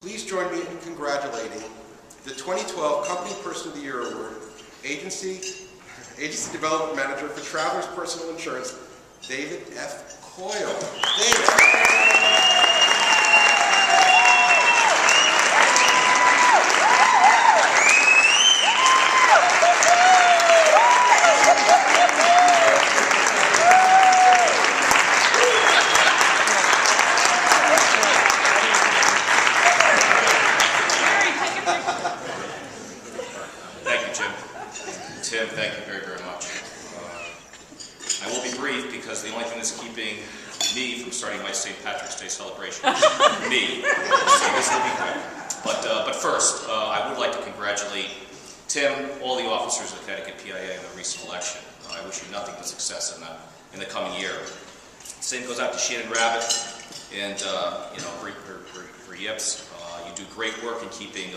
Please join me in congratulating the 2012 Company Person of the Year Award, Agency Development Manager for Travelers Personal Insurance, David F. Coyle. David. Tim, thank you very, very much. I will be brief because the only thing that's keeping me from starting my St. Patrick's Day celebration is me. So this will be quick. But first, I would like to congratulate Tim, all the officers of Connecticut PIA in the recent election. I wish you nothing but success in the coming year. Same goes out to Shannon Rabbit and for Yips. You do great work in keeping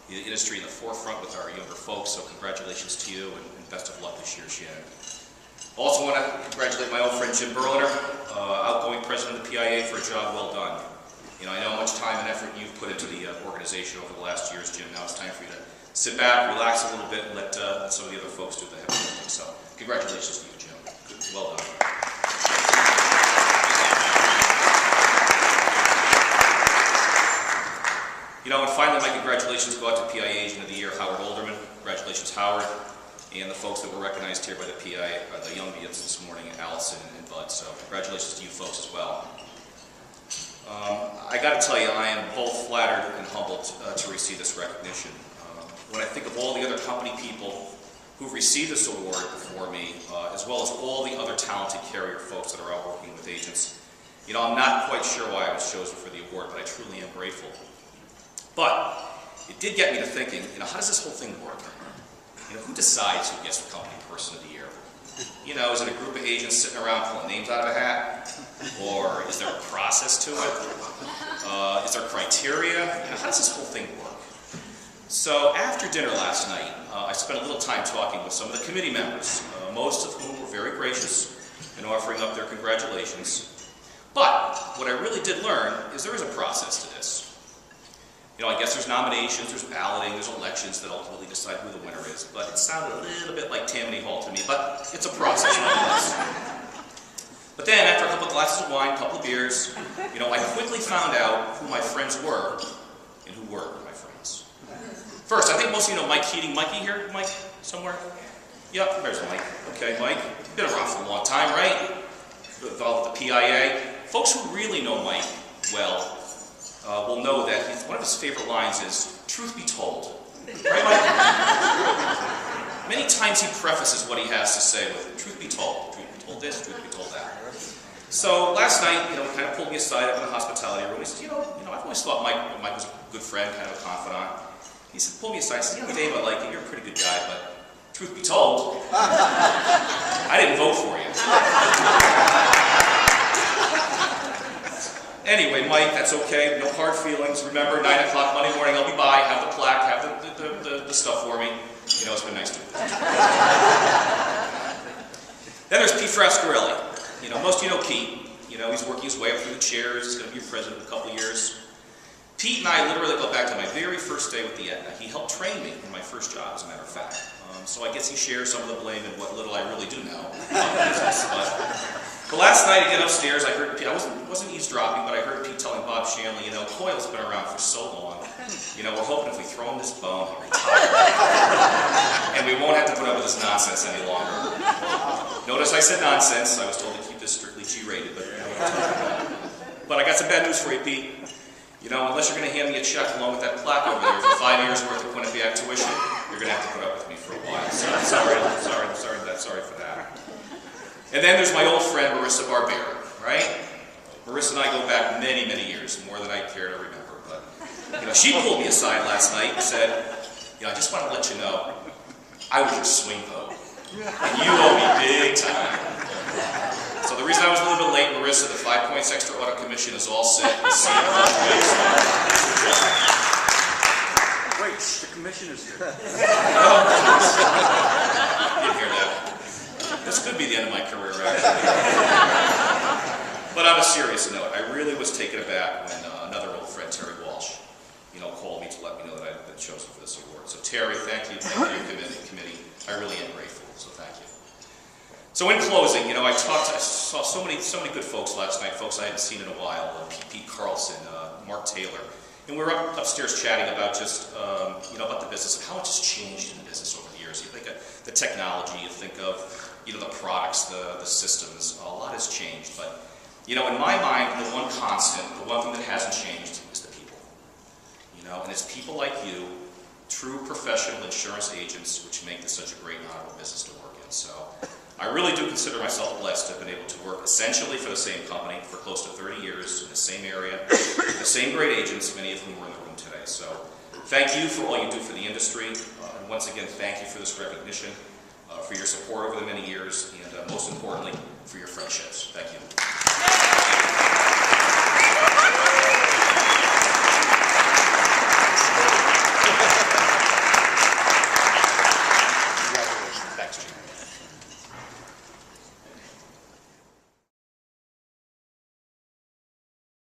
the industry in the forefront with our younger folks, so congratulations to you and best of luck this year, Shannon. Also want to congratulate my old friend Jim Berliner, outgoing president of the PIA, for a job well done. You know, I know how much time and effort you've put into the organization over the last years, Jim. Now it's time for you to sit back, relax a little bit, and let some of the other folks do the heavy lifting. So congratulations to you, Jim. Good. Well done. You know, and finally, my congratulations go out to PIA Agent of the Year, Howard Olderman. Congratulations, Howard, and the folks that were recognized here by the PIA, the young Indians this morning, Allison and Bud. So congratulations to you folks as well. I got to tell you, I am both flattered and humbled to receive this recognition. When I think of all the other company people who've received this award before me, as well as all the other talented carrier folks that are out working with agents, you know, I'm not quite sure why I was chosen for the award, but I truly am grateful. But it did get me to thinking, you know, how does this whole thing work? You know, who decides who gets the Company Person of the Year? You know, is it a group of agents sitting around pulling names out of a hat? Or is there a process to it? Is there criteria? You know, how does this whole thing work? So after dinner last night, I spent a little time talking with some of the committee members, most of whom were very gracious in offering up their congratulations. But what I really did learn is there is a process to this. You know, I guess there's nominations, there's balloting, there's elections that ultimately decide who the winner is. But it sounded a little bit like Tammany Hall to me, but it's a process nonetheless. But then, after a couple of glasses of wine, a couple of beers, you know, I quickly found out who my friends were and who were my friends. First, I think most of you know Mike Keating. Mikey here? Mike? Somewhere? Yep, there's Mike. Okay, Mike. You've been around for a long time, right? Involved with the PIA. Folks who really know Mike well will know that one of his favorite lines is, "Truth be told." Right, Mike? Many times he prefaces what he has to say with, "Truth be told. Truth be told this, truth be told that." So last night, you know, he kind of pulled me aside up in the hospitality room. He said, you know, I've always thought Mike was a good friend, kind of a confidant. He said, pull me aside. He said, you know, Dave, I like you. You're a pretty good guy, but truth be told, I didn't vote for you. Anyway, Mike, that's okay. No hard feelings. Remember, 9 o'clock Monday morning, I'll be by, have the plaque, have the stuff for me. You know, it's been nice to you. Then there's Pete Frascarelli. You know, most of you know Pete. You know, he's working his way up through the chairs. He's going to be president in a couple of years. Pete and I literally go back to my very first day with the Aetna. He helped train me in my first job, as a matter of fact. So I guess he shares some of the blame in what little I really do know about the business. But last night, again upstairs, I heard Pete. I wasn't eavesdropping, but I heard Pete telling Bob Shanley, you know, Coyle's been around for so long. You know, we're hoping if we throw him this bone, he'll retire. And we won't have to put up with this nonsense any longer. Notice I said nonsense. I was told to keep this strictly G-rated, but you know what I'm talking about. But I got some bad news for you, Pete. You know, unless you're going to hand me a check along with that plaque over there for 5 years worth of PIACT tuition, you're going to have to put up with me for a while. So sorry for that. And then there's my old friend, Marissa Barbera, right? Marissa and I go back many, many years, more than I care to remember. But, you know, she pulled me aside last night and said, you know, I just want to let you know, I was your swing vote. And you owe me big time. So the reason I was a little bit late, Marissa, the 5 points extra audit commission is all set. Wait, the commission is here. Didn't hear that. This could be the end of my career, actually. But on a serious note, I really was taken aback when another old friend, Terry Walsh, let me know that I've been chosen for this award. So Terry, thank you. Thank you, committee. I really am grateful, so thank you. So in closing, I saw so many good folks last night, folks I hadn't seen in a while, Pete Carlson, Mark Taylor, and we were upstairs chatting about just, about the business and how much has changed in the business over the years. You think of the technology, you think of, the products, the systems, a lot has changed, but, in my mind, the one constant, the one thing that hasn't changed is the people, and it's people like you, true professional insurance agents, which make this such a great and honorable business to work in. So I really do consider myself blessed to have been able to work essentially for the same company for close to 30 years in the same area, with the same great agents, many of whom are in the room today. So thank you for all you do for the industry, and once again, thank you for this recognition, for your support over the many years, and most importantly, for your friendships. Thank you.